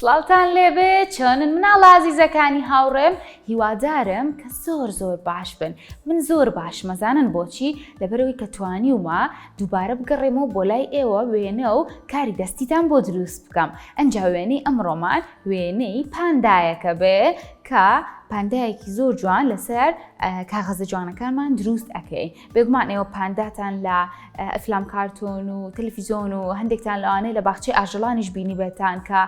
سڵاوتان لێبێ چۆنن مناڵ عەزیزەکانی هاوڕێم هیوادارم کە زۆر باش بن من زۆر باش مەزانن بۆچی لەبەرەوەی کە توانیومە دووبارە بگەڕێمەوە بۆ لای ئێوە وێنە و کاری دەستیتان بۆ دروست بکەم ئەنجا وێنەی ئەمڕۆمان وێنەی پاندایەکە بێ کە پاندایەکی زۆر جوان لەسەر کاغەزە جوانەکانمان دروست ئەکەین بێگومان ئێوە پانداتان لە ئەفلام کارتۆن و تەلەڤیزۆن و هەندێکتان لەوانەیە لە باخچەی ئاژەڵانیش بینی بێتان کە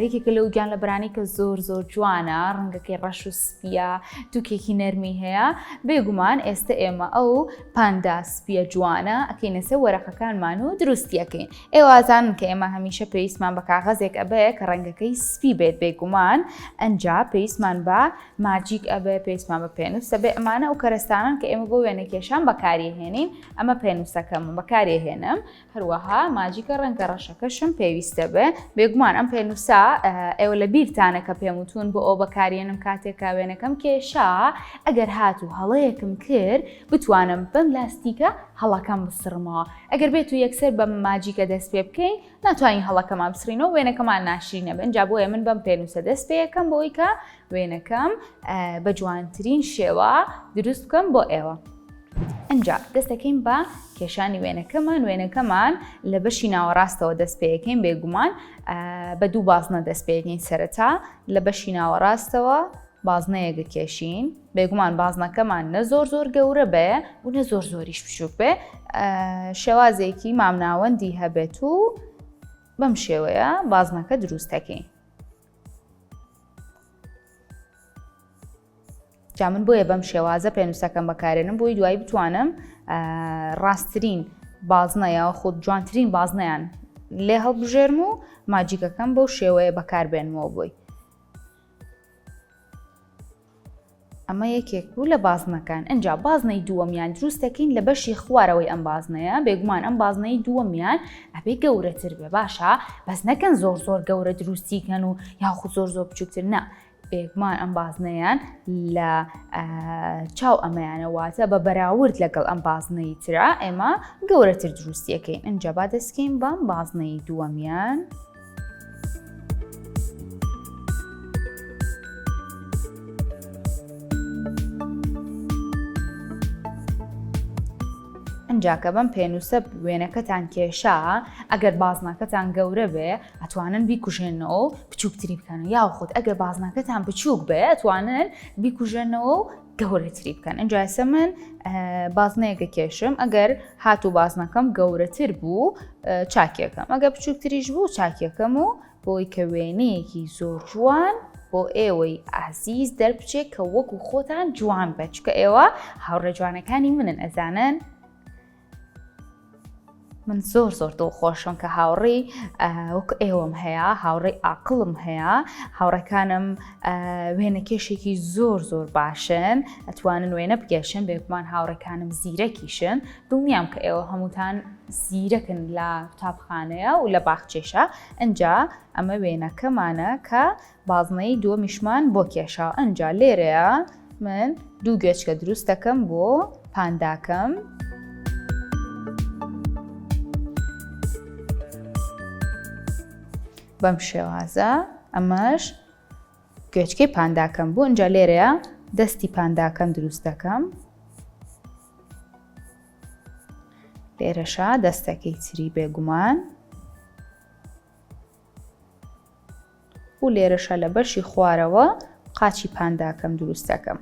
یەکێکە لەو گیان لە بەرانی کە زۆر جوانە ڕەنگەکەی ڕەش و سپیە دووکێکی نەرمی هەیە بێگومان ئێستا ئێمە ئەو پاندا سپیە جوانە ئەکەینە سەر وەرەقەکانمان و دروستی ئەکەین ئێوازانن کە ئێمە هەمیشە پێویستمان بە کاغەزێک ئەبێ کە ڕەنگەکەی سپی بێت بێگومان ئەنجا پێویستمان بە ماجیک ئەبێ پێویستمان بە پێنووسە بێ ئەمانە ئەو کەرەستانن کە ئێمە بۆ وێنە کێشان بەکارهێنین ئەمە پێنووسەکەم بەکارهێنم هەروەها ماجیکە ڕەنگە ڕەشەکەشم پێویستە بێ بێگومان ئەم پێنووسە ئێوە لە بیرتانە کە پێم وتون بۆ ئەو بەکارهێنم کاتێکا وێنەکەم کێشا ئەگەر هاتوو هەڵەیەکم کرد بتوانم بەم لاستیکە هەڵەکەم بسڕمەوە ئەگەر بێت و یەکسەر بەم ماجیکە دەست پێ بکەین ناتوانین هەڵەکەمان بسڕینەوە وێنەکەمان ناشرینە بن جا بۆیە من بەم پێنووسە دەست پێ یەکەم بۆی کە وێنەکەم بە جوانترین شێوە دروست بکەم بۆ ئێوە ئەنجا دەستەکەین بە کێشانی وێنەکەمان لە بەشی ناوەڕاستەوە دەست پێیەکەین بێگومان بە دوو بازنە دەست پێیەکەین سەرەتا لە بەشی ناوەڕاستەوە بازنەیەک کێشین بێگومان بازنەکەمان نە زۆر گەورە بێ و نە زۆریش بچووک بێ شێوازێکی مامناوەندی هەبێت و بەم شێوەیە بازنەکە دروستەکەین جا من بۆیە بەم شێوازە پێنووسەکەم بەکارێنم بۆی دوایی بتوانم ڕاستترین بازنەیە خۆ جوانترین بازنەیان لێ هەڵبژێرم و ماجیکەکەم بەو شێوەیە بەکاربێنمەوە بۆی ئەمە یەکێک بوو لە بازنەکان ئەنجا بازنەی دووەمیان دروستەکەین لە بەشی خوارەوەی ئەم بازنەیە بێگومان ئەم بازنەی دووەمیان ئەبێ گەورەتر بێ باشە بەس نەکەن زۆر گەورە دروستیکەن و یاخود زۆر بچووکتر نا بێگومان ئەم بازنەیان لە چاو ئەمەیانەواتە بە بەراورد لەگەڵ ئەم بازنەی ترا ئێمە گەورەتر دروستیەکەین ئەنجا با دەستکەین بەم بازنەی دووەمیان ئەنجاکە بەم پێنووسە وێنەکەتان کێشا ئەگەر بازنەکەتان گەورە بێ ئەتوانن بیکوژێنەوە و بچووکتری بکەن یاخود ئەگەر بازنەکەتان بچووک بێ ئەتوانن بیکوژێنەوە و گەورەتری بکەن ئەنجا ئێستا من بازنەیەکە کێشم ئەگەر هاتوو بازنەکەم گەورەتر بوو چاکیەکەم ئەگەر بچووکتریش بوو چاکیەکەم و بۆی کە وێنەیەکی زۆر جوان بۆ ئێوەی عەزیز دەربچێت کە وەکو خۆتان جوان بێت چکە ئێوە هاوڕێ جوانەکانی منن ئەزانن من زۆر دڵخۆشم کە هاوڕێی وەک ئێوەم هەیە هاوڕێی عاقڵم هەیە هاوڕێکانم وێنەکێشێکی زۆر باشن ئەتوانن وێنە بگەشن بێگومان هاوڕێکانم زیرەکیشن دڵنیام کە ئێوە هەمووتان زیرەکن لە قوتابخانەیە و لە باخچێشە ئەنجا ئەمە وێنەکەمانە کە بازنەی دووەمیشمان بۆ کێشا ئەنجا لێرەیە من دوو گوێچکە دروست دەکەم بۆ پانداکەم بەم شێوازە ئەمەش گوێچکەی پانداکەم بوو ئەنجا لێرەیە دەستی پانداکەم دروست دەکەم لێرەشە دەستەکەی تری بێگومان و لێرەشە لە بەشی خوارەوە قاچی پانداکەم دروست دەکەم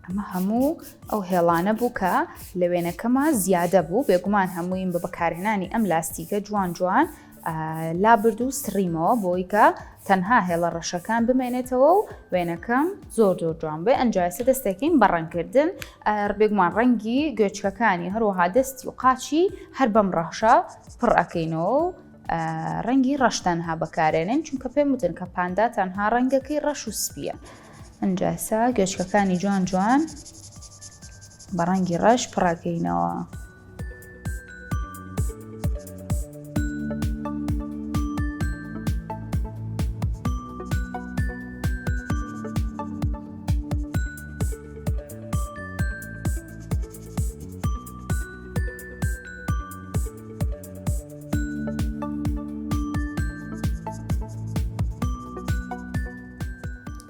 ئەمە هەموو ئەو هێڵانە بوو کە لە وێنەکەمە زیادە بوو بێگومان هەموویم بە بەکارهێنانی ئەم لاستیکە جوان لابرد و سڕیمەوە بۆی کە تەنها هێڵە ڕەشەکان بمێنێتەوە و وێنەکەم زۆر جوان بێ. ئەنجایسە دەستەکەین بە ڕەنگکردن بێگومان ڕەنگی گوێچکەکانی هەروەها دەستی و قاچی هەر بەم ڕەشە پڕ ئەەکەینەوە و ڕەنگی ڕەش تەنها بەکارێنین چونکە پێم وتن کە پاندا تەنها ڕەنگەکەی ڕەش و سپیە. ئەنجایسە گوێچکەکانی جوان بە ڕەنگی ڕەش پڕەکەینەوە.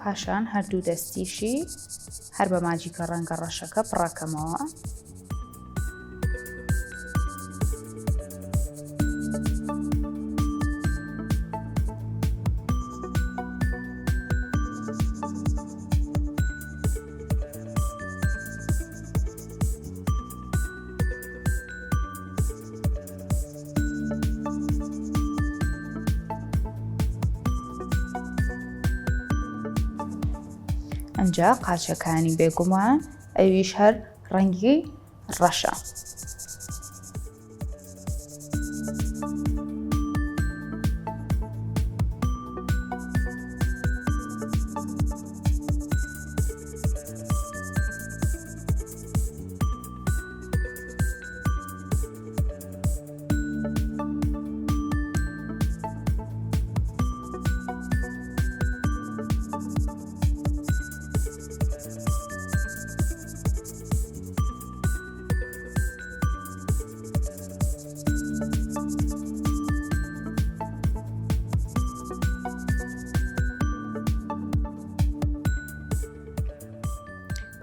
پاشان هەردوو دەستیشی هەر بە ماجیکە ڕەنگە ڕەشەکە پڕەکەمەوە. ئەنجا قاچەکانی بێگومان ئەویش هەر ڕەنگی ڕەشە.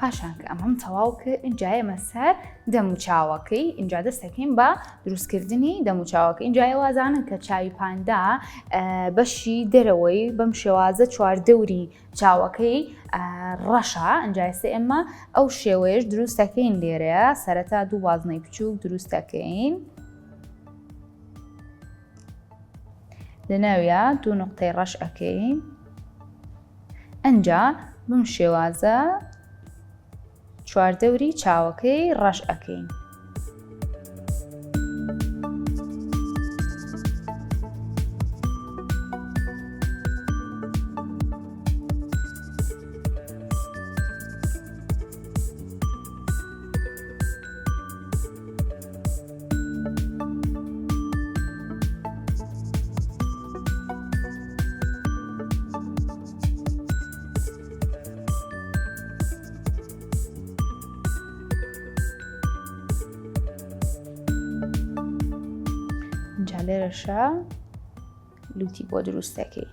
پاشان کە ئەمەم تەواو کرد ئینجا ئێمە سەر دەموچاوەکەی ئینجا دەستەکەین بە دروستکردنی دەموچاوەکە. ئینجا وازانن کە چاوی پاندا بەشی دەرەوەی بەم شێوازە چواردەوری چاوەکەی ڕەشە. ئەنجایسە ئێمە ئەو شێوەیەش دروستەکەین لێرەیە سەرەتا دوو وازنەی بچووک دروستەکەین لەناویە دوو نقطەی ڕەش ئەەکەین. ئەنجا بم شێوازە چواردەوری چاوەکەی ڕەش ئەەکەین. لێرەشە لوتی بۆ دروستەکەی.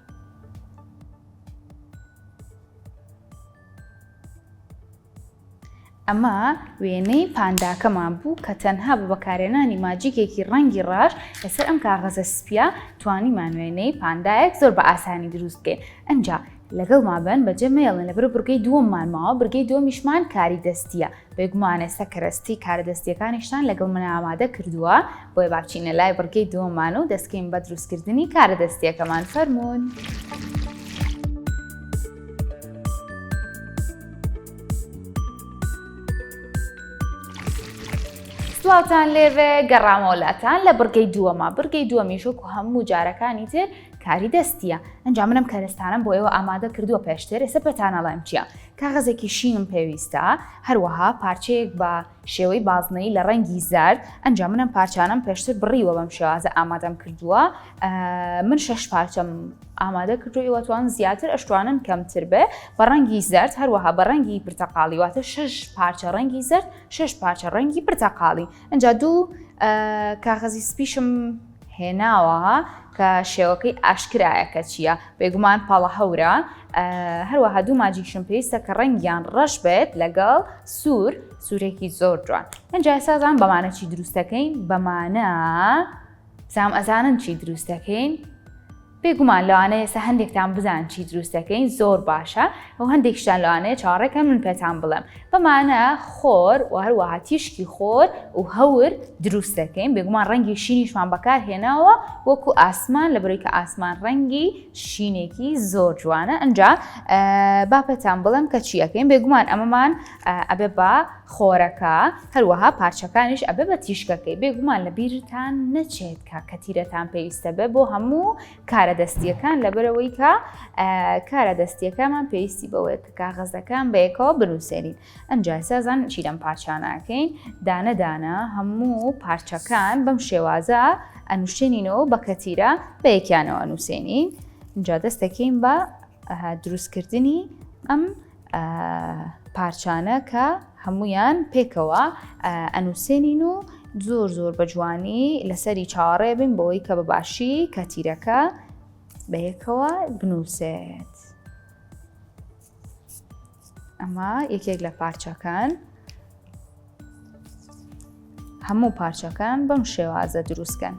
ئەمە وێنەی پانداکەمان بوو کە تەنها بە بەکارهێنانی ماجیکێکی ڕەنگی ڕەش لەسەر ئەم کاغەزە سپیە توانیمان وێنەی پاندایەک زۆر بە ئاسانی دروست بکەین. ئەنجا لەگەڵ مابن بەجێ مێڵن لەبەر بورگەی دووەممان ماوە. بورگەی دووەمیشمان کاری دەستیە بێگومان ئێستا کەرەستی کارە دەستیەکانیشتان لەگەڵ من ئامادە کردووە بۆیە با بچینە لای بورگەی دووەممان و دەستکەین بە دروستکردنی کارە دەستیەکەمان. فەرموون. سڵاوتان لێوێ گەڕامۆلاتان لە بورگەی دووەمە. بورگەی دووەمیش وەکو هەموو جارەکانی تر کاری دەستیە. ئەنجا منم کەرەستانم بۆ ئێوە ئامادە کردووە پێشتر. ئێستا پێتانەڵێم چییە. کاغەزێکی شینم پێویستە هەروەها پارچەیەک بە شێوەی بازنەی لە ڕەنگی زەرد. ئەنجا منم پارچانم پێشتر بڕیوە بەم شێوازە ئامادەم کردووە. من 6 پارچەم ئامادە کردو ئێوەتوان زیاتر ئەشتوانن کەمتر بێ بە ڕەنگی زەرد هەروەها بە ڕەنگی پرتەقاڵی واتە 6 پارچە ڕەنگی زەرد 6 پارچە ڕەنگی پرتەقاڵی. ئەنجا دوو کاغەزی سپیشم هێناوە کە شێوەکەی ئاشکرایە کە چییە بێگومان پاڵە هەورە. هەروەها دوو ماجیکشم پێویستە کە ڕەنگیان ڕەش بێت لەگەڵ سوورێکی زۆر جوان. ئەنجا ئێستازان بەمانە چی دروستەکەین؟ بەمانە زام ئەزانن چی دروستەکەین؟ بێگومان لەوانەیە ئێستا هەندێکتان بزان چی دروست دەکەین زۆر باشە و هەندێکشتان لەوانەیە چاڕێکە من پێتان بڵێم بەمانە خۆر و هەروەها تیشکی خۆر و هەور دروست دەکەین بێگومان ڕەنگی شینیشمان بەکارهێناوە وەکو ئاسمان لە بەرەوەی کە ئاسمان ڕەنگی شینێکی زۆر جوانە ئەنجا با پێتان بڵێم کە چی ئەەکەین بێگومان ئەمەمان ئەبێ بە خۆرەکە هەروەها پارچەکانیش ئەبێ بە تیشکەکەی بێگومان لە بیرتان نەچێت کە تیرەتان پێویستە بێ بۆ هەموو کارەدەستیەکان لەبەرەوەی کە کارەدەستیەکەمان پێویستی بەوەیە کە کاغەزەکان بەیەکەوە بنووسێنین ئەنجا سازان چیرەم پارچانەکەین دانە دانە هەموو پارچەکان بەم شێوازە ئەنووشێنینەوە بە کەتیرە بەیەکیانەوە ئەنووسێنین اینجا دەستەکەین بە دروستکردنی ئەم پارچانە کە هەمویان پێکەوە ئەنووسێنین و زۆر بە جوانی لەسەری چاوەڕێ بین بەوەی کە بەباشی کەتیرەکە بەیەکەوە بنووسێت. ئەمە یەکێک لە پارچەکان هەموو پارچەکان بەم شێوازە دروستکەن.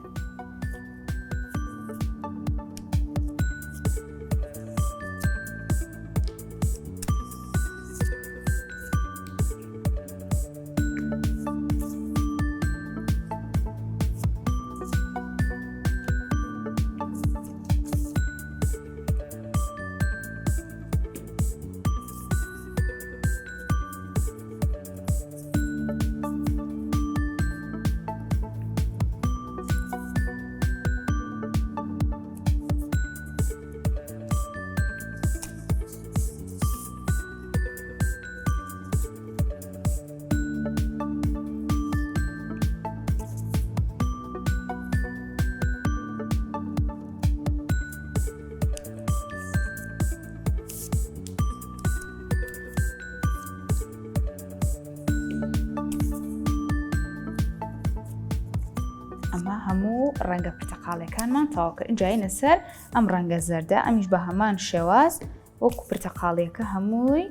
ئەمە هەموو ڕەنگە پرتەقاڵیەکانمان تەواو کرد. اینجا هینە سەر ئەم ڕەنگە زەردە ئەمیش بە هەمان شێواز وەکو پرتەقاڵیەکە هەمووی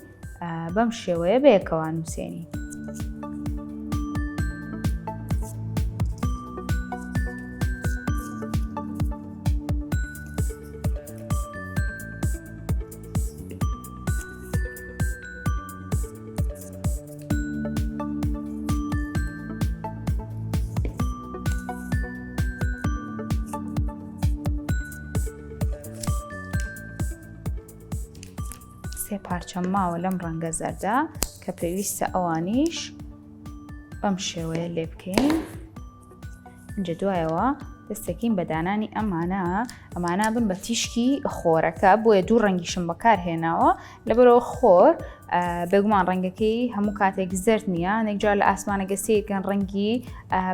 بەم شێوەیە بەیەکەوە نووسێنی. سێ پارچە ماوە لەم ڕەنگە زەردە کە پێویستە ئەوانیش بەم شێوەیە لێ بکەین. اینجا دوایەوە دەستەکەین بە دانانی ئەمانە بن بە تیشکی خۆرەکە بۆیە دوو ڕەنگیشم بەکارهێناوە لەبەرەوە خۆر بێگومان ڕەنگەکەی هەموو کاتێک زرد نییە نێکجار لە ئاسمانە گەسەیەکەن ڕەنگی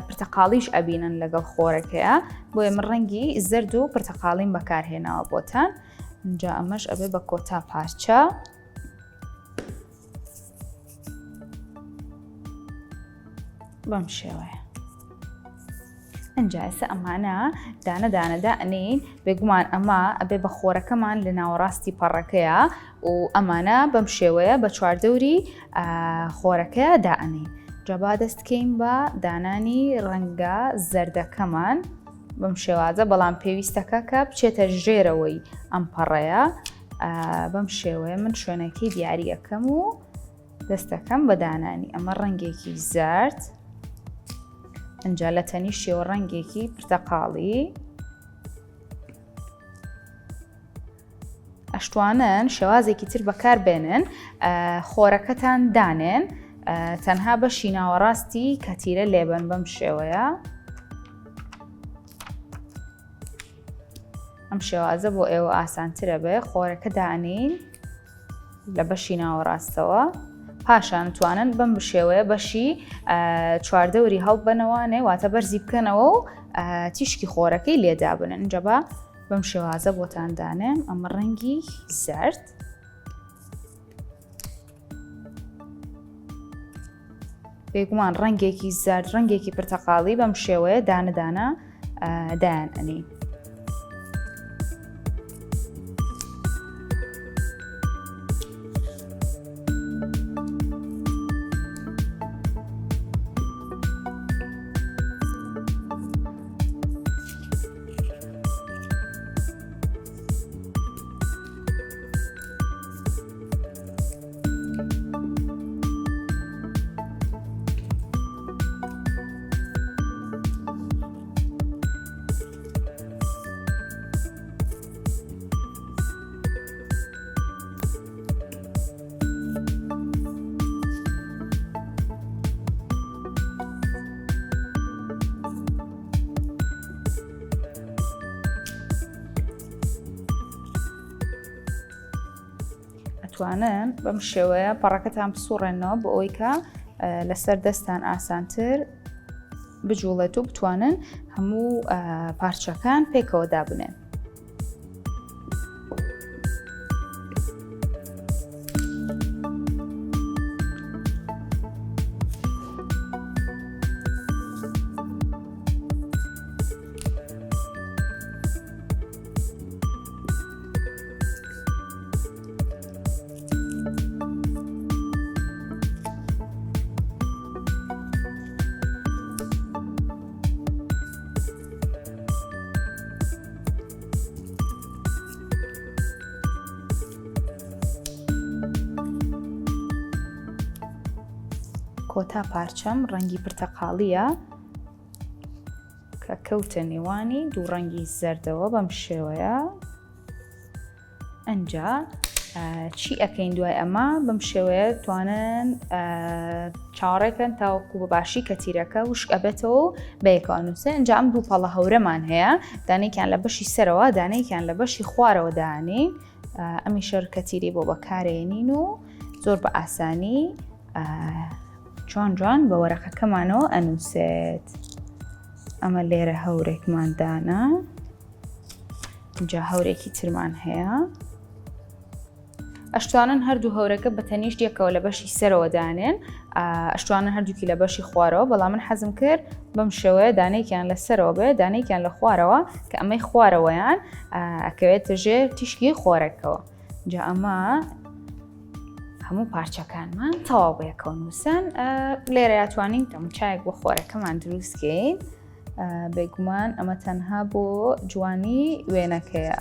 پرتەقاڵیش ئەبینن لەگەڵ خۆرەکەیە بۆیە من ڕەنگی زرد و پرتەقاڵیم بەکارهێناوە بۆتان. اینجا ئەمەش ئەبێ بە کۆتا پارچە بەم شێوەیە. ئەنجا ئێستا ئەمانە دانە دانەدا ئەنین بێگومان ئەمە ئەبێ بە خۆرەکەمان لە ناوەڕاستی پەڕەکەیە و ئەمانە بەم شێوەیە بە چواردەوری خۆرەکەیە دائەنین. جا با دەستکەین بە دانانی ڕەنگە زەردەکەمان بەم شێوازە بەڵام پێویستەکە کە بچێتە ژێرەوەی ئەم پەڕەیە بەم شێوەیە من شوێنەکەی دیاریەکەم و دەستەکەم بە دانانی ئەمە ڕەنگێکی زەرد ئەنجا لە تەنیشتیەوە ڕەنگێکی پرتەقاڵی ئەشتوانن شێوازێکی تر بەکار بێنن خۆرەکەتان دانێن تەنها بەشی ناوەڕاستی کەتیرە لێبن بەم شێوەیە. ئەم شێوازە بۆ ئێوە ئاسانترە بێ خۆرەکە دانین لە بەشی ناوەڕاستەوە پاشان توانن بەم شێوەیە بەشی چواردەوری هەڵبنەوانێ واتە بەرزی بکەنەوە و تیشکی خۆرەکەی لێدا بنن. اینجا بەم شێوازە بۆتان دانێم ئەمە ڕەنگی زەرد بێگومان ڕەنگێکی زەرد ڕەنگێکی پرتەقاڵی بەم شێوەیە دانەدانە دایان ئەنی. بتوانن بەم شێوەیە پەڕەکەتان بسوڕێنەوە بۆ ئەوەی کە لەسەر دەستان ئاسانتر بجوڵێت و بتوانن هەموو پارچەکان پێکەوە دابنێن. کۆتا پارچەم ڕەنگی پرتەقاڵیە کە کەوتە نێوانی دوو ڕەنگی زەردەوە بەم شێوەیە. ئەنجا چی ئەەکەین دوای ئەمە بەم شێوەیە توانن چاوەڕێکن تاوەکو بەباشی کە تیرەکە وشک ئەبێتەوە و بەیەکەوە نووسێ. ئەنجا ئەم دوو پەڵە هەورەمان هەیە، دانەیەکیان لە بەشی سەرەوە دانەیەکیان لە بەشی خوارەوە دانین. ئەمی شەر کە تیری بۆ بەکارێنین و زۆر بە ئاسانی جوان بە وەرەقەکەمانەوە ئەنووسێت. ئەمە لێرە هەورێکماندانە، اینجا هەورێکی ترمان هەیە. ئەشتوانن هەردوو هەورەکە بە تەنیشت یەکەوە لە بەشی سەرەوە دانێن، ئەشتوانن هەردووکی لە بەشی خوارەوە، بەڵام من حەزم کرد بەم شێوەیە دانەیەکیان لە سەرەوە بێ دانەیەکیان لە خوارەوە کە ئەمەی خوارەوەیان ئەکەوێتە ژێر تیشکی خۆرەکەوە. اینجا ئەمە هەموو پارچەکانمان تەواو بەیەکەوە نووسن. لێرە یاتوانین تەمچایەک بۆ خۆرەکەمان دروستکەین. بێگومان ئەمە تەنها بۆ جوانی وێنەکەیە.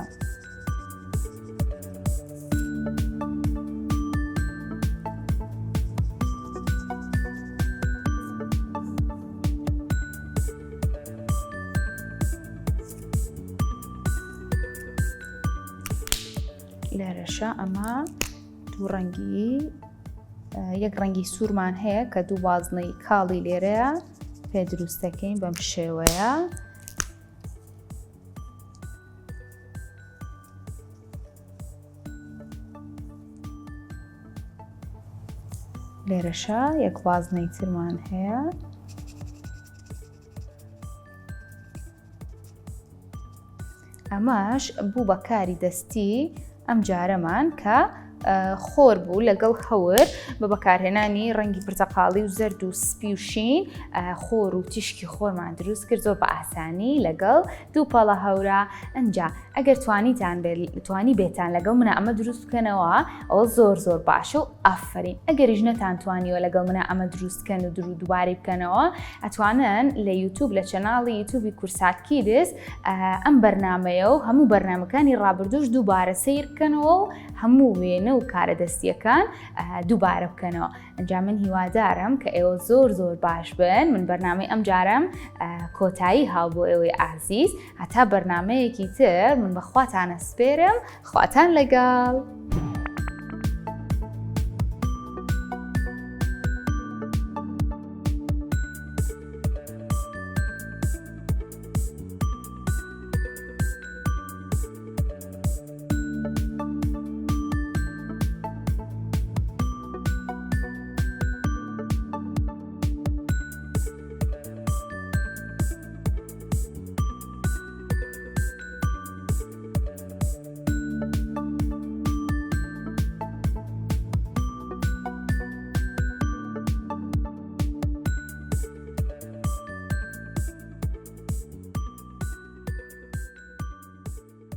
لێرەشە ئەمە دوو ڕەنگی یەک ڕەنگی سوورمان هەیە کە دوو بازنەی کاڵی لێرەیە پێ دروستەکەین بەم شێوەیە. لێرەشە یەک بازنەی ترمان هەیە. ئەمەش بوو بە کاری دەستی ئەم جارەمان کە خۆر بوو لەگەڵ هەور بە بەکارهێنانی ڕەنگی پرتەقاڵی و زەرد و سپی و شین خۆر و تیشکی خۆرمان دروست کرد زۆر بە ئاسانی لەگەڵ دوو پەڵە هەورە. ئەنجا ئەگەر توانی بێتان لەگەڵ منە ئەمە دروست بکەنەوە ئەوە زۆر باشە و ئافرین. ئەگەریش نەتان توانیوە لەگەڵ منە ئەمە دروستکەن و دووبارەی بکەنەوە، ئەتوانن لە یوتیوب لە چەناڵی یوتیوبی کورسات کیدز ئەم بەرنامەیە و هەموو بەرنامەکانی ڕابردوش دووبارە سیر بکەنەوە و هەموو وێنە و کارە دەستیەکان دووبارە بکەنەوە. ئەنجا من هیوادارم کە ئێوە زۆر باش بن. من بەرنامەی ئەم جارم کۆتایی هاو بۆ ئێوەی ئازیز. هەتا بەرنامەیەکی تر من بەخواتانە سپێرم. خواتان لەگەڵ.